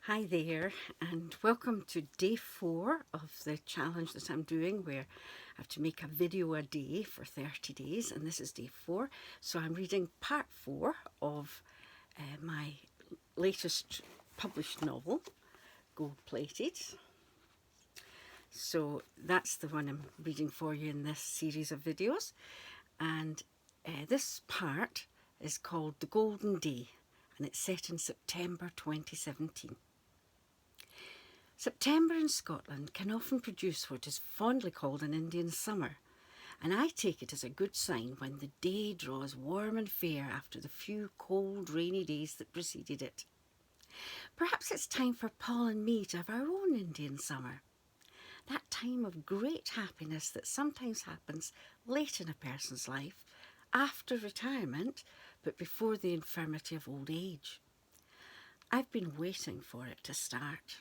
Hi there, and welcome to day 4 of the challenge that I'm doing, where I have to make a video a day for 30 days, and this is day 4. So I'm reading part 4 of my latest published novel, Gold Plated. So that's the one I'm reading for you in this series of videos, and this part is called The Golden Day, and it's set in September 2017. September in Scotland can often produce what is fondly called an Indian summer, and I take it as a good sign when the day draws warm and fair after the few cold, rainy days that preceded it. Perhaps it's time for Paul and me to have our own Indian summer. That time of great happiness that sometimes happens late in a person's life, after retirement, but before the infirmity of old age. I've been waiting for it to start.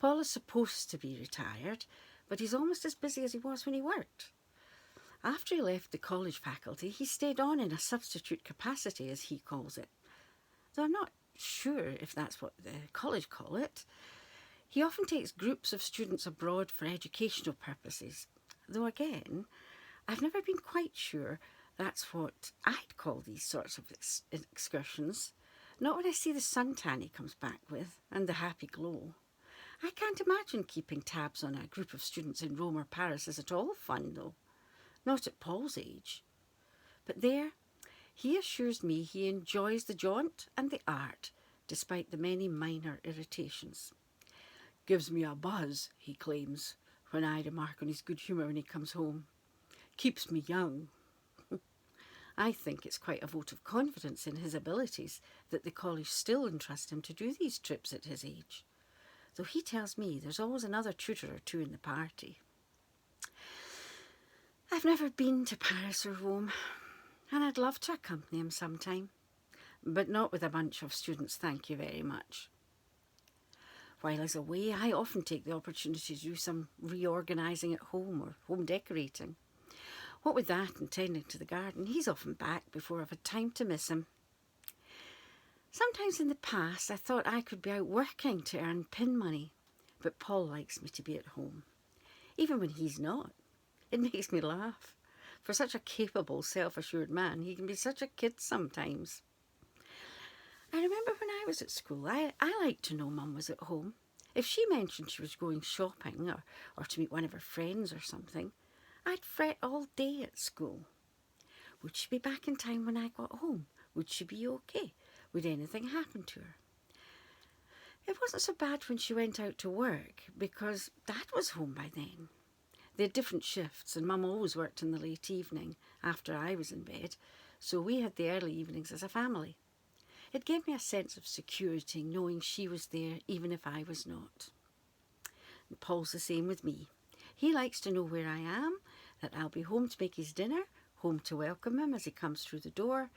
Paul is supposed to be retired, but he's almost as busy as he was when he worked. After he left the college faculty, he stayed on in a substitute capacity, as he calls it. Though I'm not sure if that's what the college call it. He often takes groups of students abroad for educational purposes, though again, I've never been quite sure that's what I'd call these sorts of excursions. Not when I see the suntan he comes back with and the happy glow. I can't imagine keeping tabs on a group of students in Rome or Paris is at all fun, though. Not at Paul's age. But there, he assures me he enjoys the jaunt and the art, despite the many minor irritations. Gives me a buzz, he claims, when I remark on his good humour when he comes home. Keeps me young. I think it's quite a vote of confidence in his abilities that the college still entrust him to do these trips at his age. Though he tells me there's always another tutor or two in the party. I've never been to Paris or Rome, and I'd love to accompany him sometime, but not with a bunch of students, thank you very much. While he's away, I often take the opportunity to do some reorganising at home or home decorating. What with that and tending to the garden, he's often back before I've had time to miss him. Sometimes in the past I thought I could be out working to earn pin money, but Paul likes me to be at home, even when he's not. It makes me laugh. For such a capable, self-assured man, he can be such a kid sometimes. I remember when I was at school, I liked to know Mum was at home. If she mentioned she was going shopping or to meet one of her friends or something, I'd fret all day at school. Would she be back in time when I got home? Would she be okay? Would anything happen to her? It wasn't so bad when she went out to work, because Dad was home by then. They had different shifts, and Mum always worked in the late evening after I was in bed, so we had the early evenings as a family. It gave me a sense of security knowing she was there even if I was not. And Paul's the same with me. He likes to know where I am, that I'll be home to make his dinner, home to welcome him as he comes through the door.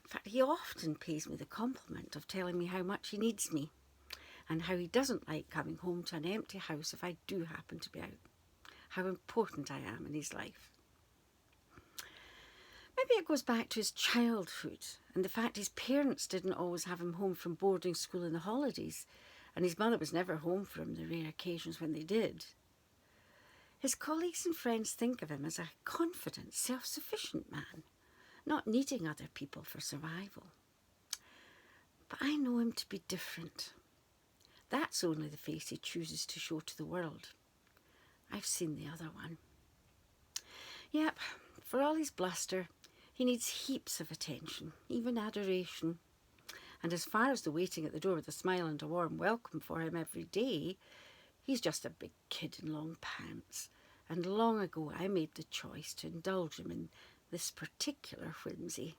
In fact, he often pays me the compliment of telling me how much he needs me and how he doesn't like coming home to an empty house if I do happen to be out. How important I am in his life. Maybe it goes back to his childhood and the fact his parents didn't always have him home from boarding school in the holidays, and his mother was never home for him the rare occasions when they did. His colleagues and friends think of him as a confident, self-sufficient man, not needing other people for survival. But I know him to be different. That's only the face he chooses to show to the world. I've seen the other one. Yep, for all his bluster, he needs heaps of attention, even adoration. And as far as the waiting at the door with a smile and a warm welcome for him every day, he's just a big kid in long pants. And long ago I made the choice to indulge him in this particular whimsy.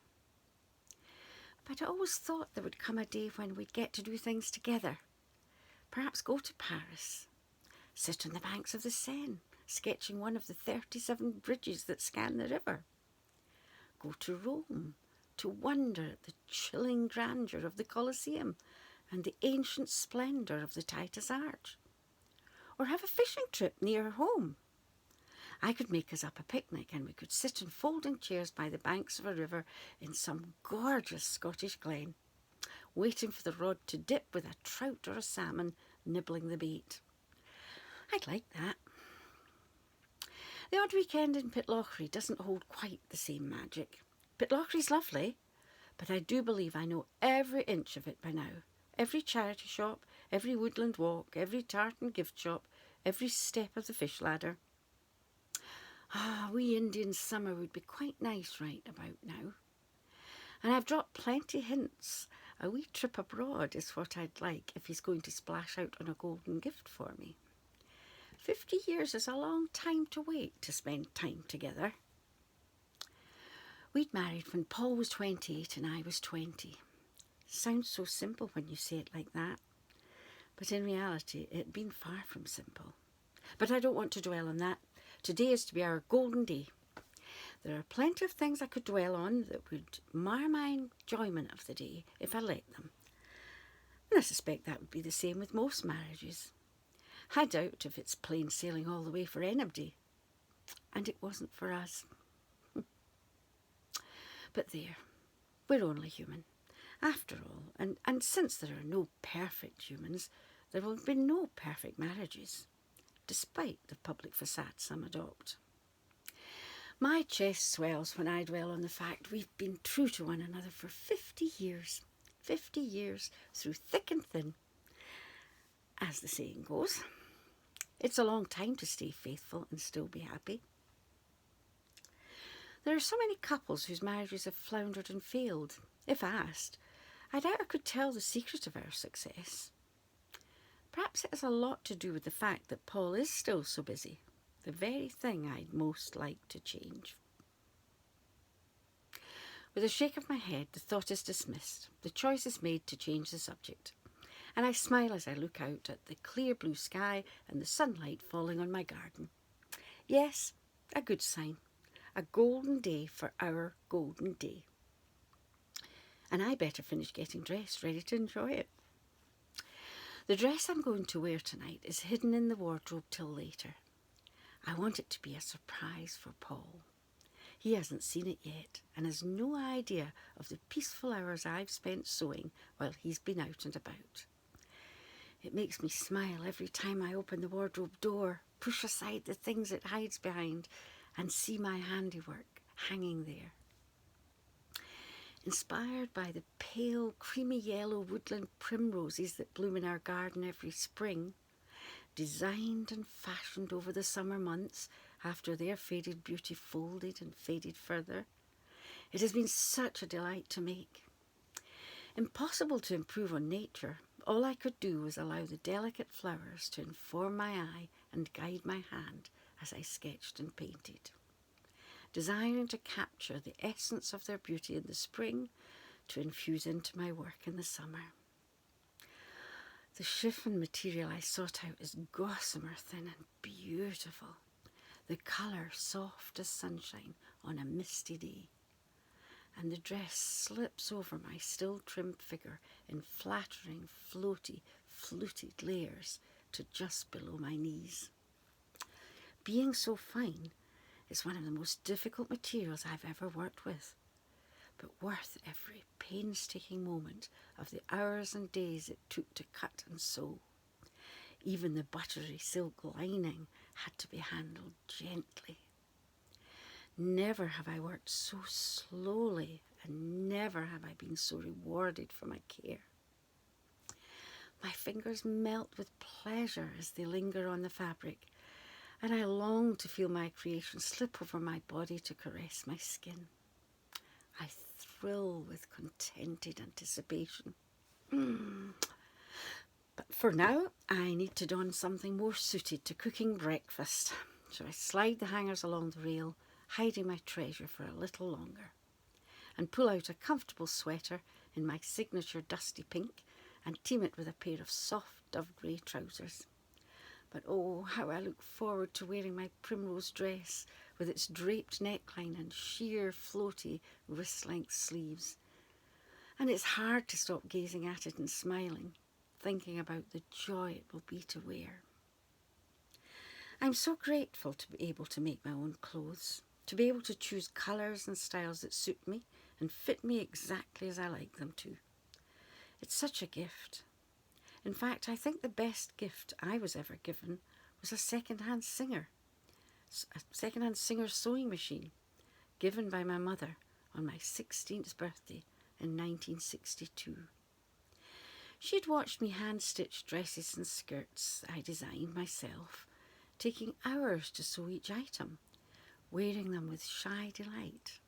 But I always thought there would come a day when we'd get to do things together. Perhaps go to Paris, sit on the banks of the Seine, sketching one of the 37 bridges that scan the river. Go to Rome, to wonder at the chilling grandeur of the Colosseum and the ancient splendour of the Titus Arch. Or have a fishing trip near home. I could make us up a picnic and we could sit in folding chairs by the banks of a river in some gorgeous Scottish glen. waiting for the rod to dip with a trout or a salmon nibbling the bait. I'd like that. The odd weekend in Pitlochry doesn't hold quite the same magic. Pitlochry's lovely, but I do believe I know every inch of it by now. Every charity shop, every woodland walk, every tartan gift shop, every step of the fish ladder. A wee Indian summer would be quite nice right about now. And I've dropped plenty hints. A wee trip abroad is what I'd like if he's going to splash out on a golden gift for me. 50 years is a long time to wait to spend time together. We'd married when Paul was 28 and I was 20. Sounds so simple when you say it like that. But in reality, it'd been far from simple. But I don't want to dwell on that. Today is to be our golden day. There are plenty of things I could dwell on that would mar my enjoyment of the day if I let them. And I suspect that would be the same with most marriages. I doubt if it's plain sailing all the way for anybody. And it wasn't for us. But there, we're only human. After all, and since there are no perfect humans, there will be no perfect marriages, despite the public facade some adopt. My chest swells when I dwell on the fact we've been true to one another for 50 years. 50 years through thick and thin, as the saying goes. It's a long time to stay faithful and still be happy. There are so many couples whose marriages have floundered and failed. If asked, I doubt I could tell the secret of our success. Perhaps it has a lot to do with the fact that Paul is still so busy, the very thing I'd most like to change. With a shake of my head, the thought is dismissed. The choice is made to change the subject. And I smile as I look out at the clear blue sky and the sunlight falling on my garden. Yes, a good sign. A golden day for our golden day. And I better finish getting dressed, ready to enjoy it. The dress I'm going to wear tonight is hidden in the wardrobe till later. I want it to be a surprise for Paul. He hasn't seen it yet and has no idea of the peaceful hours I've spent sewing while he's been out and about. It makes me smile every time I open the wardrobe door, push aside the things it hides behind, and see my handiwork hanging there. Inspired by the pale, creamy yellow woodland primroses that bloom in our garden every spring, designed and fashioned over the summer months after their faded beauty folded and faded further, it has been such a delight to make. Impossible to improve on nature, all I could do was allow the delicate flowers to inform my eye and guide my hand as I sketched and painted, desiring to capture the essence of their beauty in the spring to infuse into my work in the summer. The chiffon material I sought out is gossamer thin and beautiful, the colour soft as sunshine on a misty day, and the dress slips over my still trimmed figure in flattering, floaty, fluted layers to just below my knees. Being so fine is one of the most difficult materials I've ever worked with, but worth every painstaking moment of the hours and days it took to cut and sew. Even the buttery silk lining had to be handled gently. Never have I worked so slowly, and never have I been so rewarded for my care. My fingers melt with pleasure as they linger on the fabric, and I long to feel my creation slip over my body to caress my skin. I thrill with contented anticipation. But for now, I need to don something more suited to cooking breakfast. So I slide the hangers along the rail, hiding my treasure for a little longer, and pull out a comfortable sweater in my signature dusty pink and team it with a pair of soft dove-grey trousers. But oh, how I look forward to wearing my primrose dress with its draped neckline and sheer, floaty, wrist-length sleeves. And it's hard to stop gazing at it and smiling, thinking about the joy it will be to wear. I'm so grateful to be able to make my own clothes, to be able to choose colours and styles that suit me and fit me exactly as I like them to. It's such a gift. In fact, I think the best gift I was ever given was a second-hand singer sewing machine given by my mother on my 16th birthday in 1962. She'd watched me hand-stitch dresses and skirts I designed myself, taking hours to sew each item, wearing them with shy delight.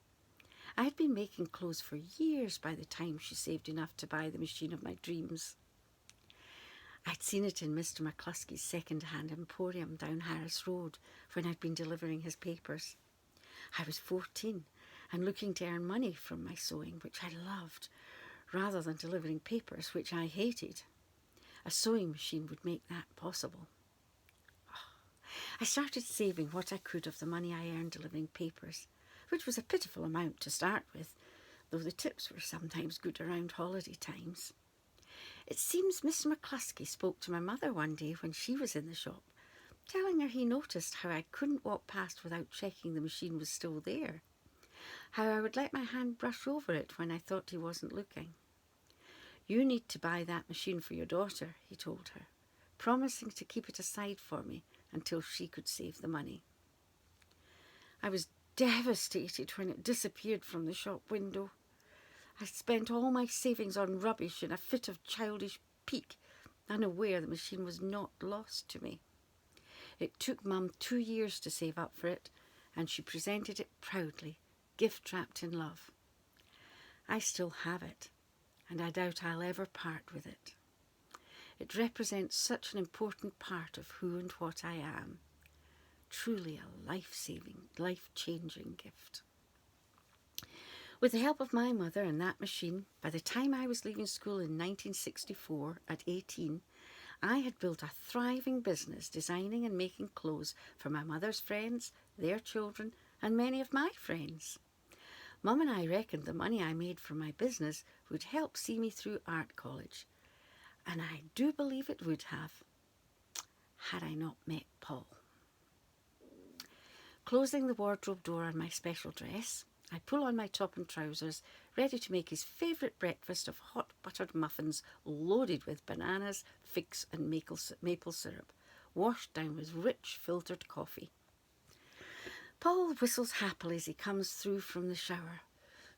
I had been making clothes for years by the time she saved enough to buy the machine of my dreams. I'd seen it in Mr. McCluskey's second-hand emporium down Harris Road when I'd been delivering his papers. I was 14 and looking to earn money from my sewing, which I loved, rather than delivering papers, which I hated. A sewing machine would make that possible. I started saving what I could of the money I earned delivering papers, which was a pitiful amount to start with, though the tips were sometimes good around holiday times. It seems Mr. McCluskey spoke to my mother one day when she was in the shop, telling her he noticed how I couldn't walk past without checking the machine was still there, how I would let my hand brush over it when I thought he wasn't looking. "You need to buy that machine for your daughter," he told her, promising to keep it aside for me until she could save the money. I was devastated when it disappeared from the shop window. I spent all my savings on rubbish in a fit of childish pique, unaware the machine was not lost to me. It took Mum 2 years to save up for it, and she presented it proudly, gift wrapped in love. I still have it, and I doubt I'll ever part with it. It represents such an important part of who and what I am. Truly a life-saving, life-changing gift. With the help of my mother and that machine, by the time I was leaving school in 1964 at 18, I had built a thriving business designing and making clothes for my mother's friends, their children, and many of my friends. Mum and I reckoned the money I made from my business would help see me through art college, and I do believe it would have, had I not met Paul. Closing the wardrobe door on my special dress, I pull on my top and trousers, ready to make his favourite breakfast of hot buttered muffins loaded with bananas, figs and maple syrup, washed down with rich filtered coffee. Paul whistles happily as he comes through from the shower.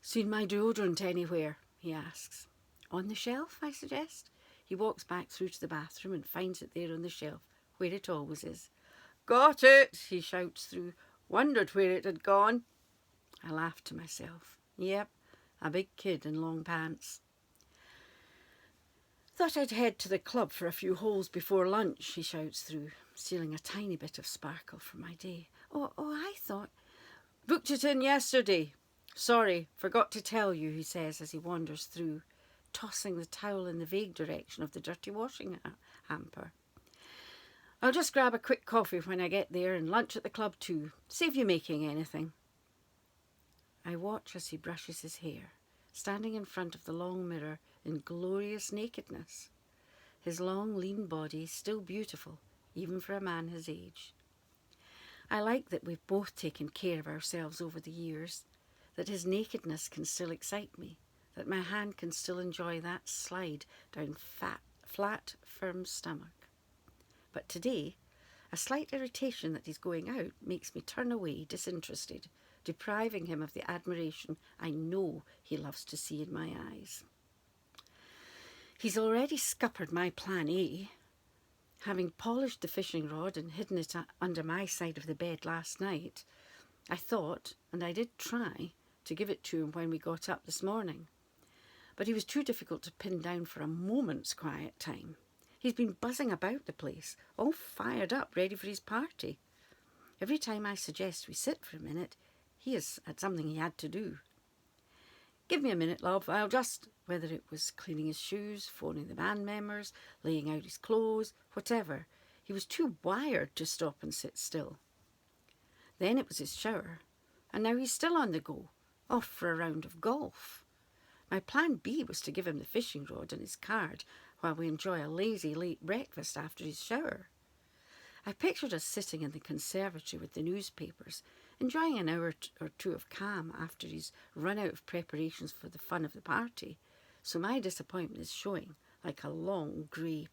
"Seen my deodorant anywhere?" he asks. "On the shelf," I suggest. He walks back through to the bathroom and finds it there on the shelf, where it always is. "Got it," he shouts through. "Wondered where it had gone." I laughed to myself. Yep, a big kid in long pants. "Thought I'd head to the club for a few holes before lunch," he shouts through, stealing a tiny bit of sparkle from my day. Oh, I thought... "Booked it in yesterday. Sorry, forgot to tell you," he says as he wanders through, tossing the towel in the vague direction of the dirty washing hamper. "I'll just grab a quick coffee when I get there and lunch at the club too. Save you making anything." I watch as he brushes his hair, standing in front of the long mirror in glorious nakedness. His long, lean body still beautiful, even for a man his age. I like that we've both taken care of ourselves over the years, that his nakedness can still excite me, that my hand can still enjoy that slide down flat, firm stomach. But today, a slight irritation that he's going out makes me turn away disinterested, depriving him of the admiration I know he loves to see in my eyes. He's already scuppered my plan A. Having polished the fishing rod and hidden it under my side of the bed last night, I thought, and I did try, to give it to him when we got up this morning. But he was too difficult to pin down for a moment's quiet time. He's been buzzing about the place, all fired up, ready for his party. Every time I suggest we sit for a minute, he is at something he had to do. "Give me a minute, love, I'll just..." Whether it was cleaning his shoes, phoning the band members, laying out his clothes, whatever, he was too wired to stop and sit still. Then it was his shower, and now he's still on the go, off for a round of golf. My plan B was to give him the fishing rod and his card while we enjoy a lazy late breakfast after his shower. I pictured us sitting in the conservatory with the newspapers, enjoying an hour or two of calm after he's run out of preparations for the fun of the party, so my disappointment is showing like a long grey